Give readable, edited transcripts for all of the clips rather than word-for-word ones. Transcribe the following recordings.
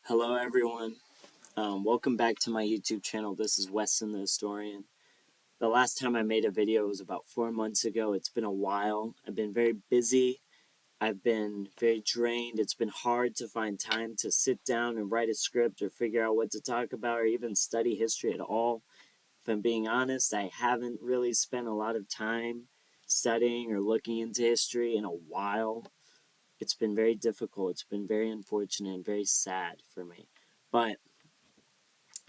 Hello everyone, welcome back to my YouTube channel. This is Weston the Historian. The last time I made a video was about 4 months ago. It's been a while. I've been very busy. I've been very drained. It's been hard to find time to sit down and write a script or figure out what to talk about or even study history at all. If I'm being honest, I haven't really spent a lot of time studying or looking into history in a while. It's been very difficult. It's been very unfortunate and very sad for me. But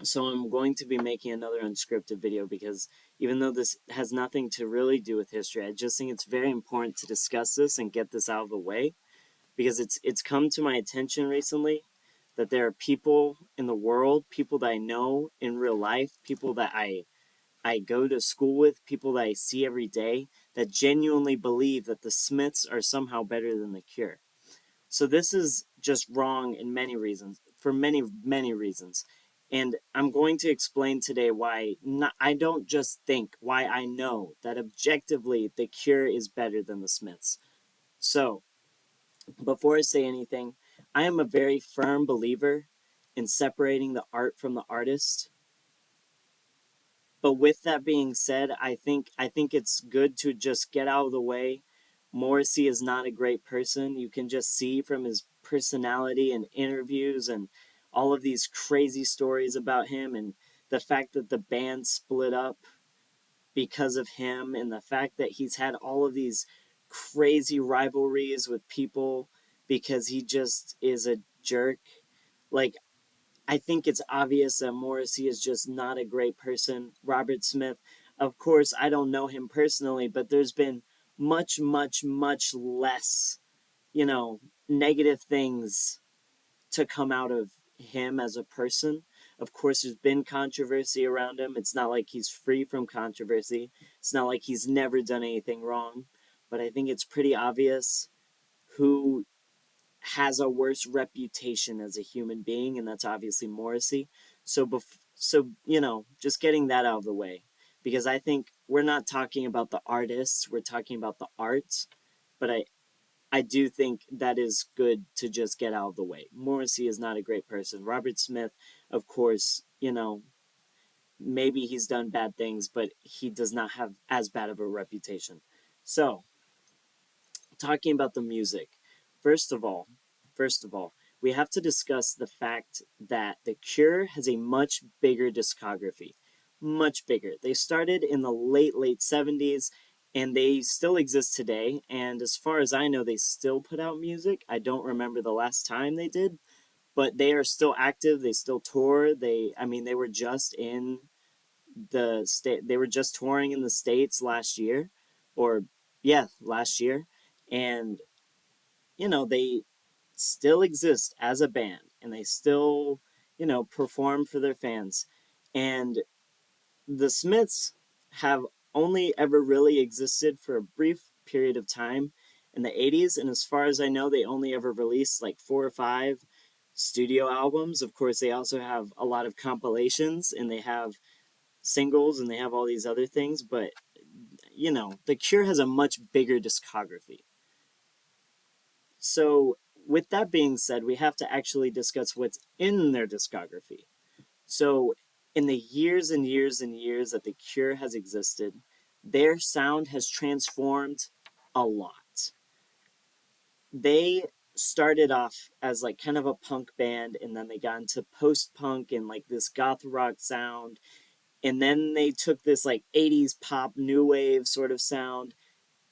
so I'm going to be making another unscripted video because even though this has nothing to really do with history, I just think it's very important to discuss this and get this out of the way because it's come to my attention recently that there are people in the world, people that I know in real life, people that I go to school with, people that I see every day that genuinely believe that the Smiths are somehow better than the Cure. So this is just wrong in many reasons, for many reasons. And I'm going to explain today why I don't just think, why I know that objectively the Cure is better than the Smiths. So, before I say anything, I am a very firm believer in separating the art from the artist. But with that being said, I think it's good to just get out of the way. Morrissey is not a great person. You can just see from his personality and interviews and all of these crazy stories about him and the fact that the band split up because of him and the fact that he's had all of these crazy rivalries with people because he just is a jerk. Like, I think it's obvious that Morrissey is just not a great person. Robert Smith, of course, I don't know him personally, but there's been much, much, much less, negative things to come out of him as a person. Of course, there's been controversy around him. It's not like he's free from controversy. It's not like he's never done anything wrong. But I think it's pretty obvious who has a worse reputation as a human being, and that's obviously Morrissey. So just getting that out of the way, because I think we're not talking about the artists, we're talking about the art. But I do think that is good to just get out of the way. Morrissey is not a great person. Robert Smith, of course, maybe he's done bad things, but he does not have as bad of a reputation. So, talking about the music, first of all, we have to discuss the fact that The Cure has a much bigger discography. Much bigger. They started in the late 70s and they still exist today. And as far as I know, they still put out music. I don't remember the last time they did, but they are still active. They still tour. They were just in the state. They were just touring in the States last year, or yeah, last year. And they still exist as a band and they still, perform for their fans. And the Smiths have only ever really existed for a brief period of time in the 80s. And as far as I know, they only ever released like 4 or 5 studio albums. Of course, they also have a lot of compilations and they have singles and they have all these other things. But, The Cure has a much bigger discography. So, with that being said, we have to actually discuss what's in their discography. So, in the years and years and years that The Cure has existed, their sound has transformed a lot. They started off as like kind of a punk band, and then they got into post-punk and like this goth rock sound, and then they took this like 80s pop new wave sort of sound,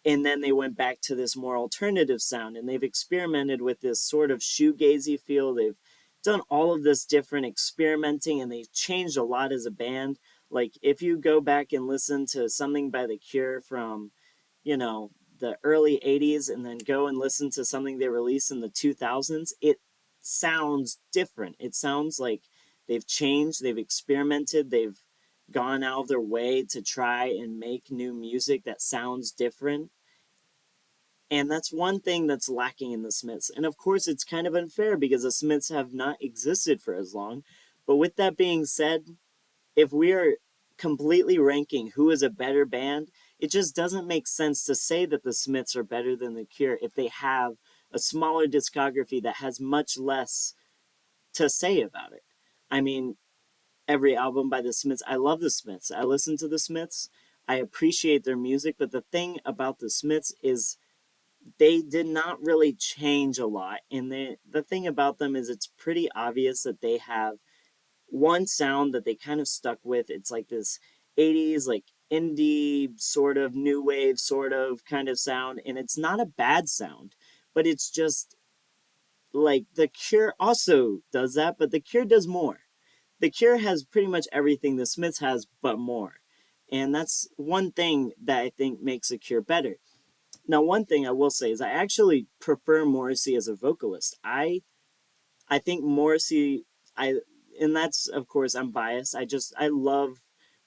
and then they went back to this more alternative sound, and they've experimented with this sort of shoegazy feel. They've done all of this different experimenting, and they've changed a lot as a band. Like, if you go back and listen to something by The Cure from, the early 80s, and then go and listen to something they released in the 2000s, it sounds different. It sounds like they've changed, they've experimented, they've gone out of their way to try and make new music that sounds different. And that's one thing that's lacking in the Smiths. And of course, it's kind of unfair because the Smiths have not existed for as long. But with that being said, if we are completely ranking who is a better band, it just doesn't make sense to say that the Smiths are better than The Cure if they have a smaller discography that has much less to say about it. I mean, every album by the Smiths, I love the Smiths. I listen to the Smiths. I appreciate their music, but the thing about the Smiths is they did not really change a lot. And the thing about them is it's pretty obvious that they have one sound that they kind of stuck with. It's like this 80s, like indie sort of new wave sort of kind of sound. And it's not a bad sound, but it's just like The Cure also does that, but The Cure does more. The Cure has pretty much everything the Smiths has, but more. And that's one thing that I think makes The Cure better. Now, one thing I will say is I actually prefer Morrissey as a vocalist. I think Morrissey, I and that's of course I'm biased. I love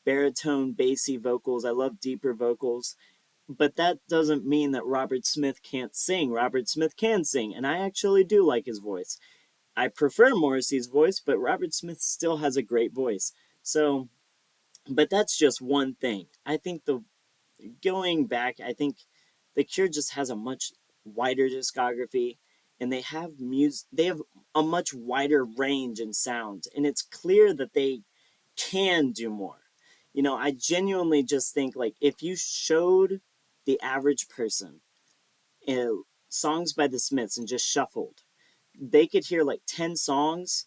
baritone, bassy vocals. I love deeper vocals. But that doesn't mean that Robert Smith can't sing. Robert Smith can sing, and I actually do like his voice. I prefer Morrissey's voice, but Robert Smith still has a great voice. So, but that's just one thing. I think the going back, I think The Cure just has a much wider discography, and they have a much wider range in sounds, and it's clear that they can do more. You know, I genuinely just think like if you showed the average person uh, songs by the Smiths and just shuffled, they could hear like 10 songs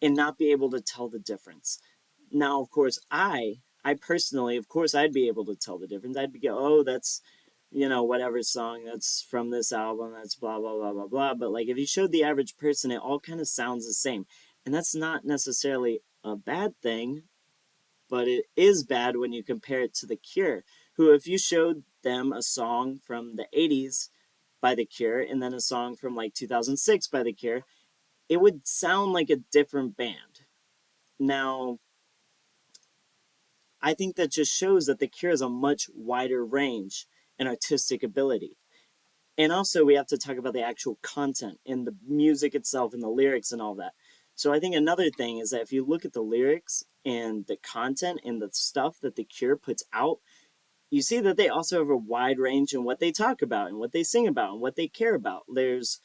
and not be able to tell the difference. Now, of course, I personally, of course, I'd be able to tell the difference. I'd be go, oh, that's, you know, whatever song that's from this album, that's blah blah blah blah blah. But like, if you showed the average person, it all kind of sounds the same, and that's not necessarily a bad thing, but it is bad when you compare it to The Cure, who, if you showed them a song from the '80s by The Cure and then a song from like 2006 by The Cure, it would sound like a different band. Now, I think that just shows that The Cure has a much wider range and artistic ability. And also, we have to talk about the actual content and the music itself and the lyrics and all that. So, I think another thing is that if you look at the lyrics and the content and the stuff that The Cure puts out, you see that they also have a wide range in what they talk about and what they sing about and what they care about. There's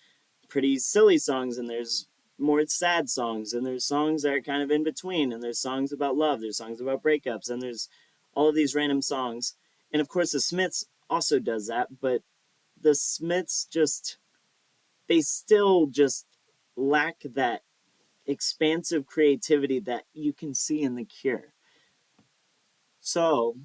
pretty silly songs and there's more sad songs and there's songs that are kind of in between and there's songs about love, there's songs about breakups, and there's all of these random songs. And of course the Smiths also does that, but the Smiths just they still just lack that expansive creativity that you can see in The Cure. So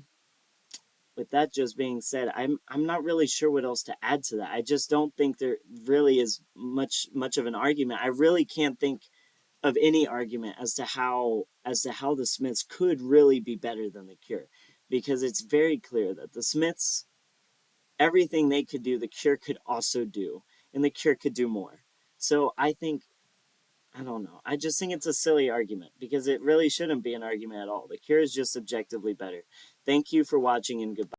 with that just being said, I'm not really sure what else to add to that. I just don't think there really is much of an argument. I really can't think of any argument as to how the Smiths could really be better than the Cure, because it's very clear that the Smiths, everything they could do, the Cure could also do, and the Cure could do more. So I don't know. I just think it's a silly argument because it really shouldn't be an argument at all. The Cure is just objectively better. Thank you for watching and goodbye.